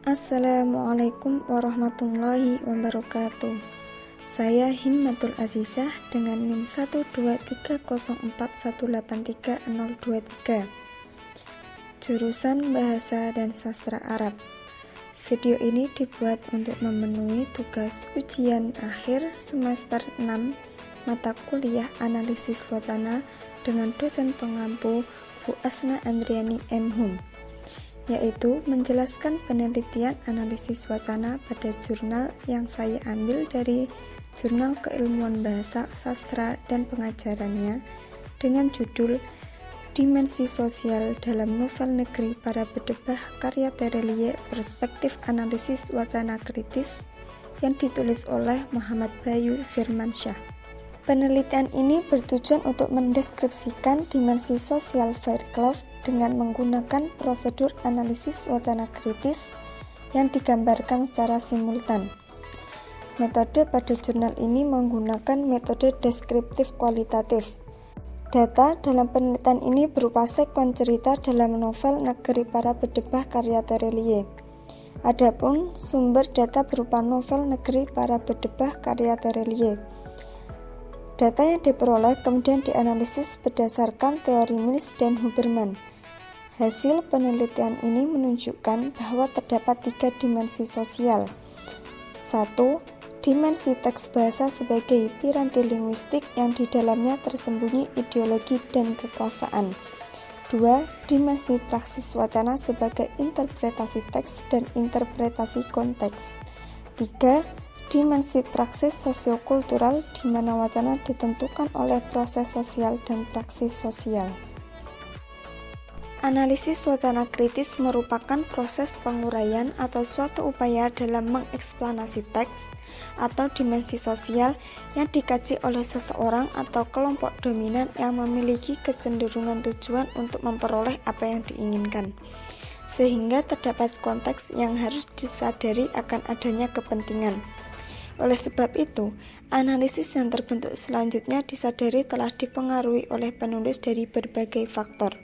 Assalamualaikum warahmatullahi wabarakatuh. Saya Himmatul Azizah dengan NIM 12304183023, jurusan Bahasa dan Sastra Arab. Video ini dibuat untuk memenuhi tugas ujian akhir semester 6 mata kuliah Analisis Wacana dengan dosen pengampu Bu Asna Andriani M.Hum, yaitu menjelaskan penelitian analisis wacana pada jurnal yang saya ambil dari Jurnal Keilmuan Bahasa, Sastra, dan Pengajarannya dengan judul Dimensi Sosial dalam Novel Negeri Para Bedebah karya Terelie Perspektif Analisis Wacana Kritis yang ditulis oleh Muhammad Bayu Firmansyah. Penelitian ini bertujuan untuk mendeskripsikan dimensi sosial Fairclough dengan menggunakan prosedur analisis wacana kritis yang digambarkan secara simultan. Metode pada jurnal ini menggunakan metode deskriptif kualitatif. Data dalam penelitian ini berupa sekuen cerita dalam novel Negeri Para Bedebah karya Terelie. Adapun sumber data berupa novel Negeri Para Bedebah karya Terelie. Data yang diperoleh kemudian dianalisis berdasarkan teori Mills dan Huberman. Hasil penelitian ini menunjukkan bahwa terdapat 3 dimensi sosial. 1. Dimensi teks bahasa sebagai piranti linguistik yang di dalamnya tersembunyi ideologi dan kekuasaan. 2. Dimensi praksis wacana sebagai interpretasi teks dan interpretasi konteks. 3. Dimensi praksis sosiokultural di mana wacana ditentukan oleh proses sosial dan praksis sosial. Analisis wacana kritis merupakan proses penguraian atau suatu upaya dalam mengeksplanasi teks atau dimensi sosial yang dikaji oleh seseorang atau kelompok dominan yang memiliki kecenderungan tujuan untuk memperoleh apa yang diinginkan, sehingga terdapat konteks yang harus disadari akan adanya kepentingan. Oleh sebab itu, analisis yang terbentuk selanjutnya disadari telah dipengaruhi oleh penulis dari berbagai faktor.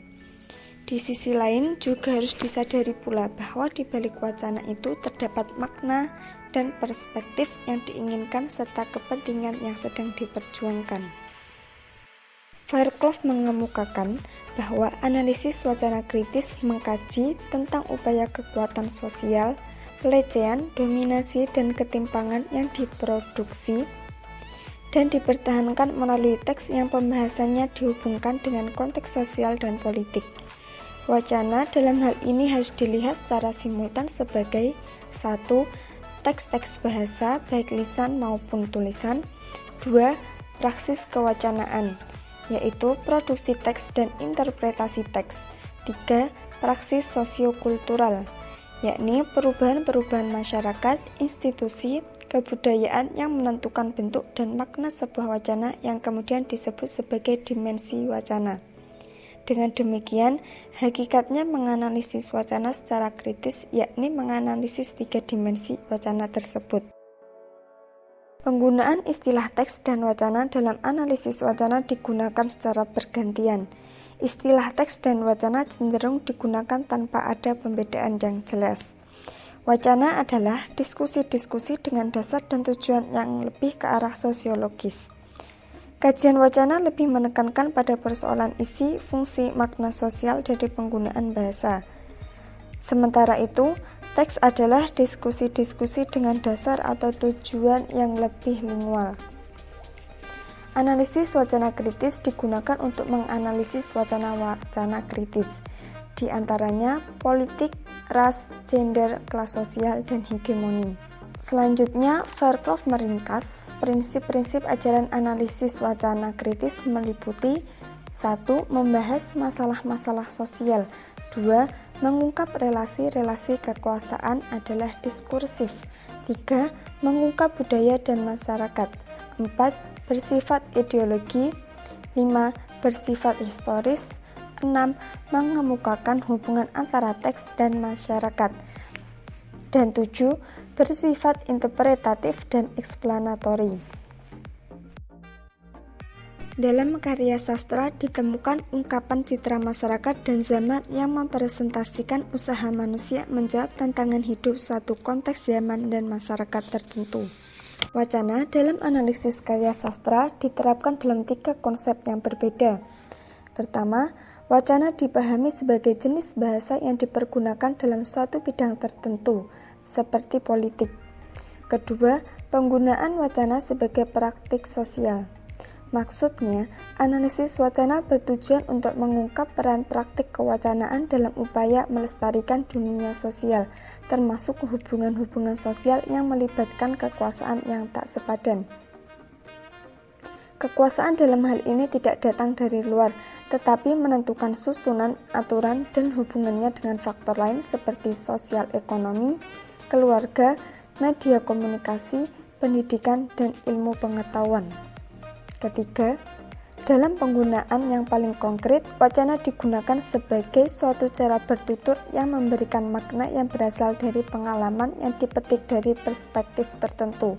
Di sisi lain, juga harus disadari pula bahwa di balik wacana itu terdapat makna dan perspektif yang diinginkan serta kepentingan yang sedang diperjuangkan. Fairclough mengemukakan bahwa analisis wacana kritis mengkaji tentang upaya kekuatan sosial, pelecehan, dominasi, dan ketimpangan yang diproduksi dan dipertahankan melalui teks yang pembahasannya dihubungkan dengan konteks sosial dan politik. Wacana dalam hal ini harus dilihat secara simultan sebagai 1. Teks-teks bahasa baik lisan maupun tulisan. 2. Praksis kewacanaan, yaitu produksi teks dan interpretasi teks. 3. Praksis sosiokultural, yakni perubahan-perubahan masyarakat, institusi, kebudayaan yang menentukan bentuk dan makna sebuah wacana yang kemudian disebut sebagai dimensi wacana. Dengan demikian, hakikatnya menganalisis wacana secara kritis, yakni menganalisis 3 dimensi wacana tersebut. Penggunaan istilah teks dan wacana dalam analisis wacana digunakan secara bergantian. Istilah teks dan wacana cenderung digunakan tanpa ada pembedaan yang jelas. Wacana adalah diskusi-diskusi dengan dasar dan tujuan yang lebih ke arah sosiologis. Kajian wacana lebih menekankan pada persoalan isi, fungsi, makna sosial dari penggunaan bahasa. Sementara itu, teks adalah diskusi-diskusi dengan dasar atau tujuan yang lebih lingual. Analisis wacana kritis digunakan untuk menganalisis wacana-wacana kritis, di antaranya politik, ras, gender, kelas sosial, dan hegemoni. Selanjutnya, Fairclough meringkas prinsip-prinsip ajaran analisis wacana kritis meliputi 1. Membahas masalah-masalah sosial. 2. Mengungkap relasi-relasi kekuasaan adalah diskursif. 3. Mengungkap budaya dan masyarakat. 4. Bersifat ideologi. 5. Bersifat historis. 6. Mengemukakan hubungan antara teks dan masyarakat. Dan 7. Bersifat interpretatif dan eksplanatori. Dalam karya sastra ditemukan ungkapan citra masyarakat dan zaman yang mempresentasikan usaha manusia menjawab tantangan hidup suatu konteks zaman dan masyarakat tertentu. Wacana dalam analisis karya sastra diterapkan dalam 3 konsep yang berbeda. Pertama, wacana dipahami sebagai jenis bahasa yang dipergunakan dalam suatu bidang tertentu, seperti politik. Kedua, penggunaan wacana sebagai praktik sosial. Maksudnya, analisis wacana bertujuan untuk mengungkap peran praktik kewacanaan dalam upaya melestarikan dunia sosial, termasuk hubungan-hubungan sosial yang melibatkan kekuasaan yang tak sepadan. Kekuasaan dalam hal ini tidak datang dari luar, tetapi menentukan susunan, aturan, dan hubungannya dengan faktor lain seperti sosial ekonomi, keluarga, media komunikasi, pendidikan, dan ilmu pengetahuan. Ketiga, dalam penggunaan yang paling konkret, wacana digunakan sebagai suatu cara bertutur yang memberikan makna yang berasal dari pengalaman yang dipetik dari perspektif tertentu.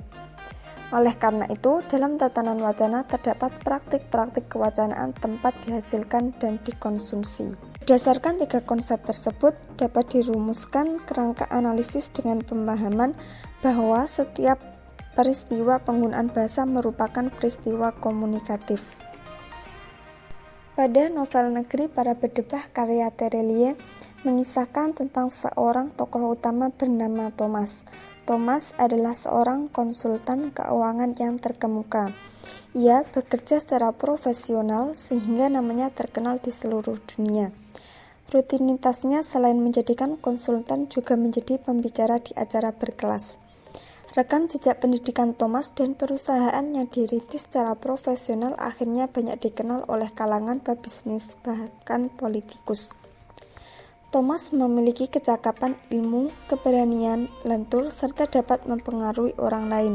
Oleh karena itu, dalam tatanan wacana terdapat praktik-praktik kewacanaan tempat dihasilkan dan dikonsumsi. Berdasarkan 3 konsep tersebut, dapat dirumuskan kerangka analisis dengan pemahaman bahwa setiap peristiwa penggunaan bahasa merupakan peristiwa komunikatif. Pada novel Negeri Para Berdebah karya Terelie mengisahkan tentang seorang tokoh utama bernama Thomas. Thomas adalah seorang konsultan keuangan yang terkemuka. Ia bekerja secara profesional sehingga namanya terkenal di seluruh dunia. Rutinitasnya selain menjadikan konsultan juga menjadi pembicara di acara berkelas. Rekam jejak pendidikan Thomas dan perusahaan yang dirintis secara profesional akhirnya banyak dikenal oleh kalangan pebisnis bahkan politikus. Thomas memiliki kecakapan ilmu, keberanian, lentur, serta dapat mempengaruhi orang lain.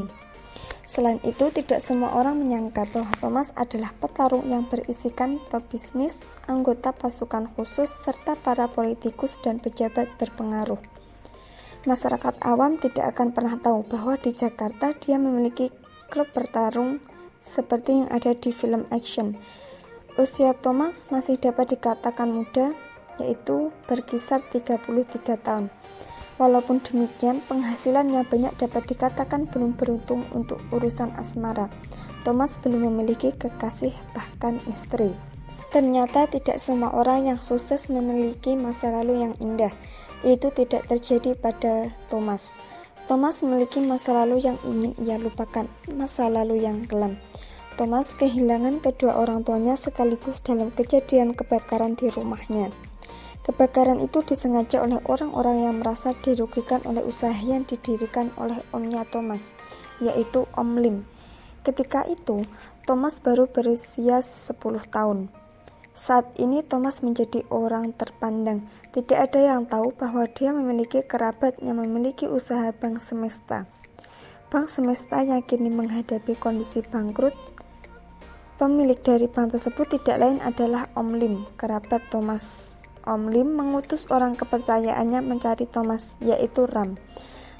Selain itu, tidak semua orang menyangka bahwa Thomas adalah petarung yang berisikan pebisnis, anggota pasukan khusus, serta para politikus dan pejabat berpengaruh. Masyarakat awam tidak akan pernah tahu bahwa di Jakarta dia memiliki klub bertarung seperti yang ada di film action. Usia Thomas masih dapat dikatakan muda, yaitu berkisar 33 tahun. Walaupun demikian, penghasilan yang banyak dapat dikatakan belum beruntung untuk urusan asmara. Thomas belum memiliki kekasih bahkan istri. Ternyata tidak semua orang yang sukses memiliki masa lalu yang indah. Itu tidak terjadi pada Thomas. Thomas memiliki masa lalu yang ingin ia lupakan, masa lalu yang kelam. Thomas kehilangan kedua orang tuanya sekaligus dalam kejadian kebakaran di rumahnya. Kebakaran itu disengaja oleh orang-orang yang merasa dirugikan oleh usaha yang didirikan oleh omnya Thomas, yaitu Om Lim. Ketika itu, Thomas baru berusia 10 tahun. Saat ini Thomas menjadi orang terpandang. Tidak ada yang tahu bahwa dia memiliki kerabat yang memiliki usaha bank semesta. Bank semesta yang kini menghadapi kondisi bangkrut. Pemilik dari bank tersebut tidak lain adalah Om Lim, kerabat Thomas. Om Lim mengutus orang kepercayaannya mencari Thomas, yaitu Ram.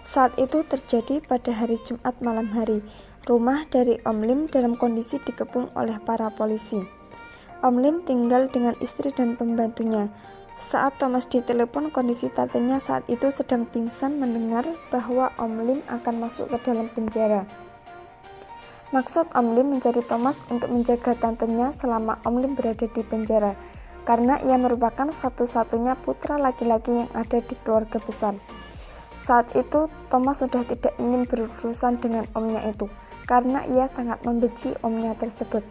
Saat itu terjadi pada hari Jumat malam hari. Rumah dari Om Lim dalam kondisi dikepung oleh para polisi. Om Lim tinggal dengan istri dan pembantunya. Saat Thomas ditelepon, kondisi tantenya saat itu sedang pingsan mendengar bahwa Om Lim akan masuk ke dalam penjara. Maksud Om Lim mencari Thomas untuk menjaga tantenya selama Om Lim berada di penjara, karena ia merupakan satu-satunya putra laki-laki yang ada di keluarga besar. Saat itu, Thomas sudah tidak ingin berurusan dengan omnya itu, karena ia sangat membenci omnya tersebut.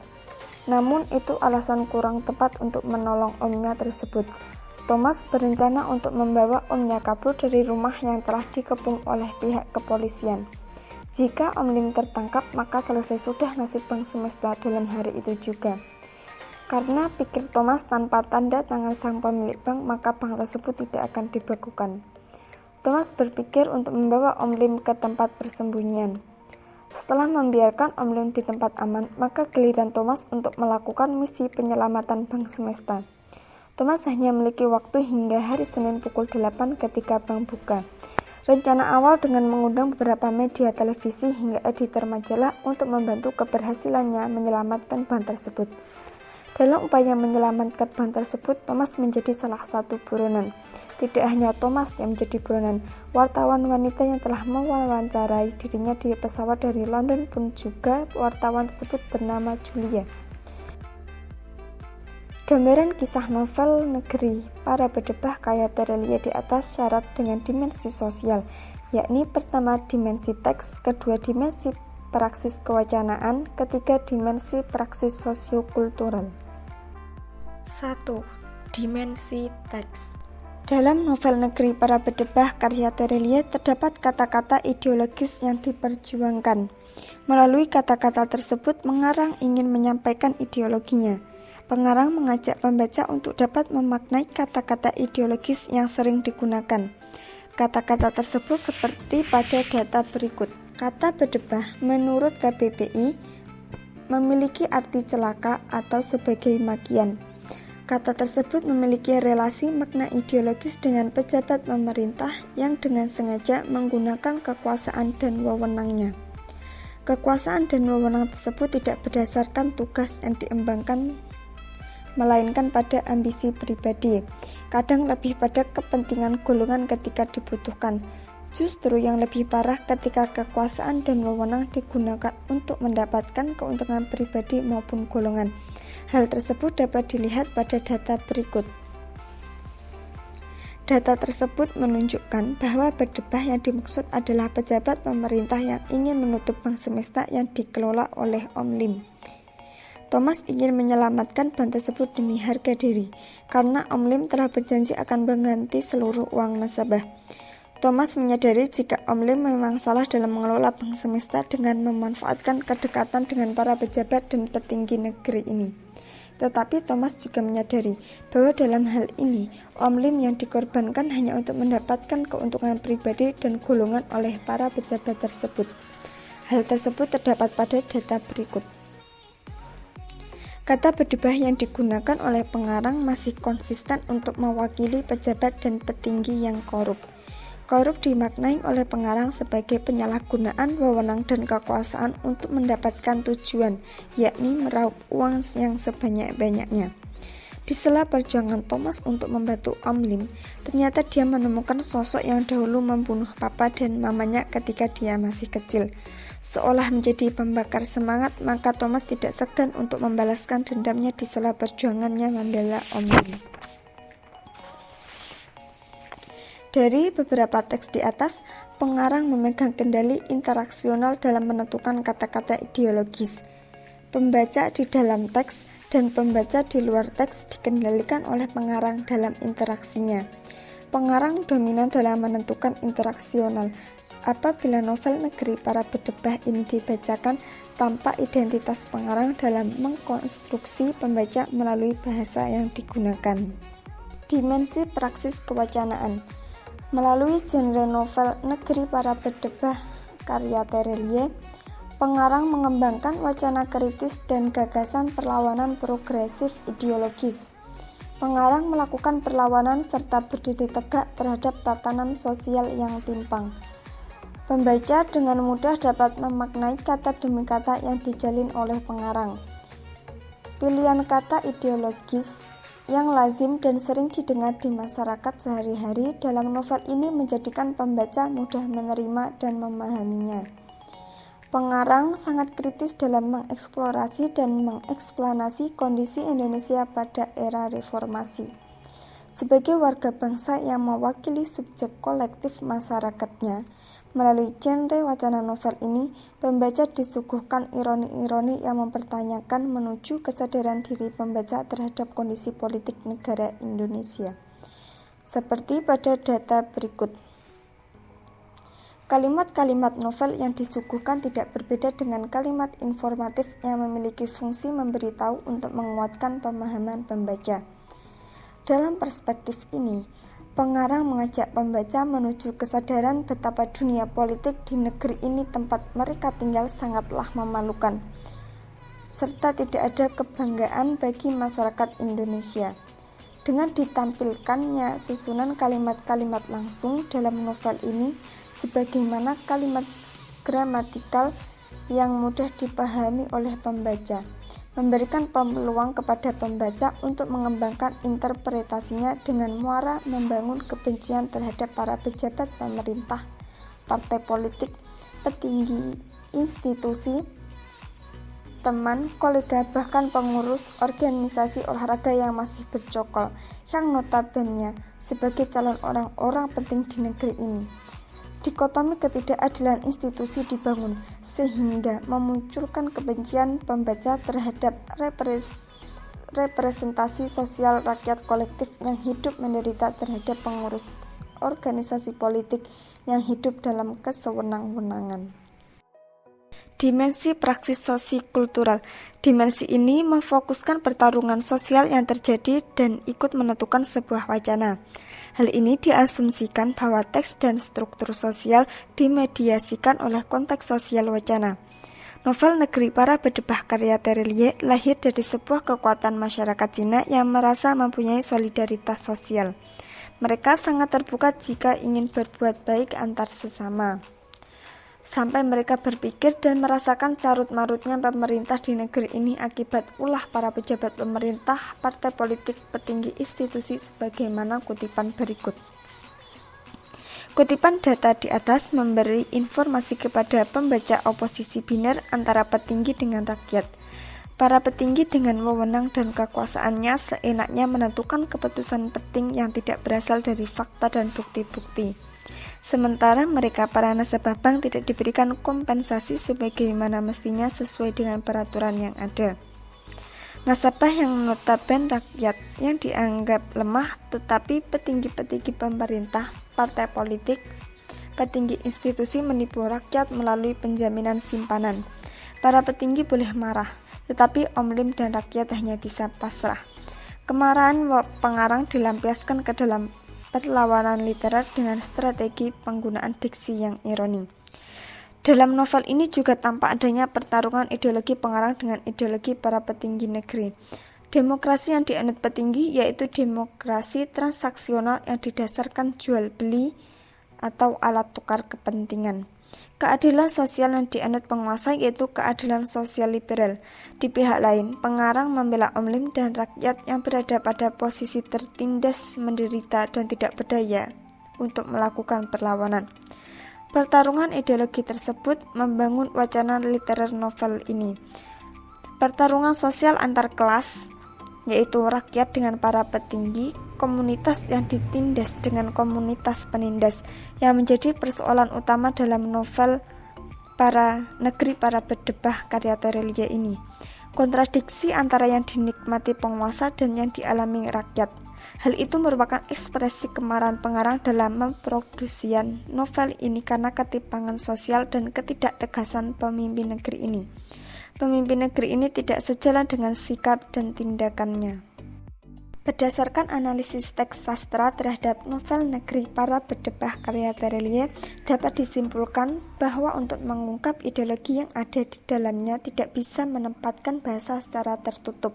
Namun itu alasan kurang tepat untuk menolong omnya tersebut. Thomas berencana untuk membawa omnya kabur dari rumah yang telah dikepung oleh pihak kepolisian. Jika Om Lim tertangkap, maka selesai sudah nasib bank semesta dalam hari itu juga. Karena pikir Thomas tanpa tanda tangan sang pemilik bank, maka bank tersebut tidak akan dibekukan. Thomas berpikir untuk membawa Om Lim ke tempat persembunyian. Setelah membiarkan Om Lim di tempat aman, maka giliran Thomas untuk melakukan misi penyelamatan bank semesta. Thomas hanya memiliki waktu hingga hari Senin pukul 8 ketika bank buka. Rencana awal dengan mengundang beberapa media televisi hingga editor majalah untuk membantu keberhasilannya menyelamatkan bahan tersebut. Dalam upaya menyelamatkan bahan tersebut, Thomas menjadi salah satu buronan. Tidak hanya Thomas yang menjadi buronan, wartawan wanita yang telah mewawancarai dirinya di pesawat dari London pun juga wartawan tersebut bernama Julia. Gambaran kisah novel Negeri Para Berdebah karya Terelie di atas syarat dengan dimensi sosial, yakni pertama dimensi teks, kedua dimensi praksis kewacanaan, ketiga dimensi praksis sosiokultural. 1. Dimensi teks. Dalam novel Negeri Para Berdebah karya Terelie terdapat kata-kata ideologis yang diperjuangkan. Melalui kata-kata tersebut, pengarang ingin menyampaikan ideologinya. Pengarang mengajak pembaca untuk dapat memaknai kata-kata ideologis yang sering digunakan. Kata-kata tersebut seperti pada data berikut. Kata berdebah menurut KBBI memiliki arti celaka atau sebagai makian. Kata tersebut memiliki relasi makna ideologis dengan pejabat pemerintah yang dengan sengaja menggunakan kekuasaan dan wewenangnya. Kekuasaan dan wewenang tersebut tidak berdasarkan tugas yang diembankan, melainkan pada ambisi pribadi, kadang lebih pada kepentingan golongan ketika dibutuhkan. Justru yang lebih parah ketika kekuasaan dan wewenang digunakan untuk mendapatkan keuntungan pribadi maupun golongan. Hal tersebut dapat dilihat pada data berikut. Data tersebut menunjukkan bahwa berdebah yang dimaksud adalah pejabat pemerintah yang ingin menutup bank semesta yang dikelola oleh Om Lim. Thomas ingin menyelamatkan bank tersebut demi harga diri, karena Om Lim telah berjanji akan mengganti seluruh uang nasabah. Thomas menyadari jika Om Lim memang salah dalam mengelola bank semesta dengan memanfaatkan kedekatan dengan para pejabat dan petinggi negeri ini. Tetapi Thomas juga menyadari bahwa dalam hal ini, Om Lim yang dikorbankan hanya untuk mendapatkan keuntungan pribadi dan golongan oleh para pejabat tersebut. Hal tersebut terdapat pada data berikut. Kata berdebah yang digunakan oleh pengarang masih konsisten untuk mewakili pejabat dan petinggi yang korup. Korup dimaknai oleh pengarang sebagai penyalahgunaan wewenang dan kekuasaan untuk mendapatkan tujuan, yakni meraup uang yang sebanyak-banyaknya. Di sela perjuangan Thomas untuk membantu Om Lim, ternyata dia menemukan sosok yang dahulu membunuh papa dan mamanya ketika dia masih kecil. Seolah menjadi pembakar semangat, maka Thomas tidak segan untuk membalaskan dendamnya di sela perjuangannya membela Om Lim. Dari beberapa teks di atas, pengarang memegang kendali interaksional dalam menentukan kata-kata ideologis. Pembaca di dalam teks dan pembaca di luar teks dikendalikan oleh pengarang dalam interaksinya. Pengarang dominan dalam menentukan interaksional. Apabila novel Negeri Para Berdebah ini dibacakan tanpa identitas pengarang dalam mengkonstruksi pembaca melalui bahasa yang digunakan. Dimensi praksis kewacanaan. Melalui genre novel Negeri Para Berdebah karya Terelie, pengarang mengembangkan wacana kritis dan gagasan perlawanan progresif ideologis. Pengarang melakukan perlawanan serta berdiri tegak terhadap tatanan sosial yang timpang. Pembaca dengan mudah dapat memaknai kata demi kata yang dijalin oleh pengarang. Pilihan kata ideologis yang lazim dan sering didengar di masyarakat sehari-hari dalam novel ini menjadikan pembaca mudah menerima dan memahaminya. Pengarang sangat kritis dalam mengeksplorasi dan mengeksplanasi kondisi Indonesia pada era reformasi. Sebagai warga bangsa yang mewakili subjek kolektif masyarakatnya, melalui genre wacana novel ini, pembaca disuguhkan ironi-ironi yang mempertanyakan menuju kesadaran diri pembaca terhadap kondisi politik negara Indonesia. Seperti pada data berikut. Kalimat-kalimat novel yang disuguhkan tidak berbeda dengan kalimat informatif yang memiliki fungsi memberitahu untuk menguatkan pemahaman pembaca. Dalam perspektif ini, pengarang mengajak pembaca menuju kesadaran betapa dunia politik di negeri ini tempat mereka tinggal sangatlah memalukan, serta tidak ada kebanggaan bagi masyarakat Indonesia. Dengan ditampilkannya susunan kalimat-kalimat langsung dalam novel ini sebagaimana kalimat gramatikal yang mudah dipahami oleh pembaca, memberikan peluang kepada pembaca untuk mengembangkan interpretasinya dengan muara membangun kebencian terhadap para pejabat pemerintah, partai politik, petinggi institusi, teman, kolega, bahkan pengurus organisasi olahraga yang masih bercokol, yang notabene sebagai calon orang-orang penting di negeri ini. Dikotomi ketidakadilan institusi dibangun sehingga memunculkan kebencian pembaca terhadap representasi sosial rakyat kolektif yang hidup menderita terhadap pengurus organisasi politik yang hidup dalam kesewenang-wenangan. Dimensi praksis sosikultural. Dimensi ini memfokuskan pertarungan sosial yang terjadi dan ikut menentukan sebuah wacana. Hal ini diasumsikan bahwa teks dan struktur sosial dimediasikan oleh konteks sosial wacana. Novel Negeri Para Berdebah karya Terelie lahir dari sebuah kekuatan masyarakat Cina yang merasa mempunyai solidaritas sosial. Mereka sangat terbuka jika ingin berbuat baik antar sesama. Sampai mereka berpikir dan merasakan carut-marutnya pemerintah di negeri ini akibat ulah para pejabat pemerintah, partai politik, petinggi institusi sebagaimana kutipan berikut. Kutipan data di atas memberi informasi kepada pembaca oposisi biner antara petinggi dengan rakyat. Para petinggi dengan wewenang dan kekuasaannya seenaknya menentukan keputusan penting yang tidak berasal dari fakta dan bukti-bukti. Sementara mereka para nasabah bank tidak diberikan kompensasi sebagaimana mestinya sesuai dengan peraturan yang ada. Nasabah yang notabene rakyat yang dianggap lemah, tetapi petinggi-petinggi pemerintah, partai politik, petinggi institusi menipu rakyat melalui penjaminan simpanan. Para petinggi boleh marah, tetapi Om Lim dan rakyat hanya bisa pasrah. Kemarahan pengarang dilampiaskan ke dalam perlawanan literer dengan strategi penggunaan diksi yang ironi. Dalam novel ini juga tampak adanya pertarungan ideologi pengarang dengan ideologi para petinggi negeri. Demokrasi yang dianut petinggi yaitu demokrasi transaksional yang didasarkan jual beli atau alat tukar kepentingan. Keadilan sosial yang dianut penguasa yaitu keadilan sosial liberal. Di pihak lain, pengarang membela Om Lim dan rakyat yang berada pada posisi tertindas, menderita, dan tidak berdaya untuk melakukan perlawanan. Pertarungan ideologi tersebut membangun wacana literer novel ini. Pertarungan sosial antar kelas, yaitu rakyat dengan para petinggi, komunitas yang ditindas dengan komunitas penindas, yang menjadi persoalan utama dalam novel Negeri Para Berdebah karya Terelie ini. Kontradiksi antara yang dinikmati penguasa dan yang dialami rakyat. Hal itu merupakan ekspresi kemarahan pengarang dalam memproduksian novel ini karena ketimpangan sosial dan ketidaktegasan pemimpin negeri ini. Pemimpin negeri ini tidak sejalan dengan sikap dan tindakannya. Berdasarkan analisis teks sastra terhadap novel Negeri Para Berdebah karya Terelie, dapat disimpulkan bahwa untuk mengungkap ideologi yang ada di dalamnya tidak bisa menempatkan bahasa secara tertutup,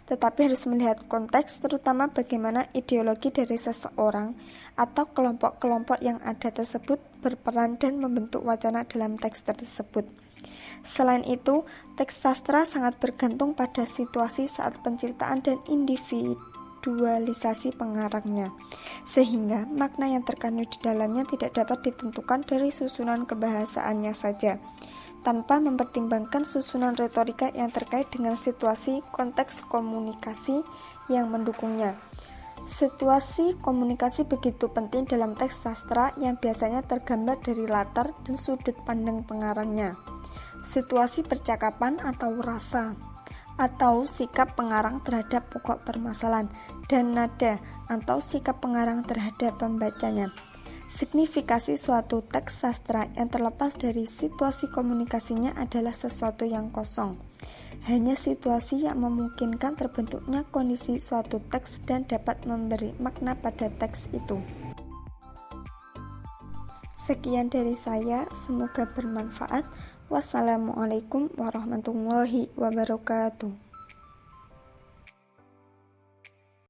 tetapi harus melihat konteks, terutama bagaimana ideologi dari seseorang atau kelompok-kelompok yang ada tersebut berperan dan membentuk wacana dalam teks tersebut. Selain itu, teks sastra sangat bergantung pada situasi saat penciptaan dan individualisasi pengarangnya, sehingga makna yang terkandung di dalamnya tidak dapat ditentukan dari susunan kebahasaannya saja, tanpa mempertimbangkan susunan retorika yang terkait dengan situasi konteks komunikasi yang mendukungnya. Situasi komunikasi begitu penting dalam teks sastra yang biasanya tergambar dari latar dan sudut pandang pengarangnya. Situasi percakapan atau rasa, atau sikap pengarang terhadap pokok permasalahan, dan nada atau sikap pengarang terhadap pembacanya. Signifikasi suatu teks sastra yang terlepas dari situasi komunikasinya adalah sesuatu yang kosong. Hanya situasi yang memungkinkan terbentuknya kondisi suatu teks dan dapat memberi makna pada teks itu. Sekian dari saya, semoga bermanfaat. Wassalamualaikum warahmatullahi wabarakatuh.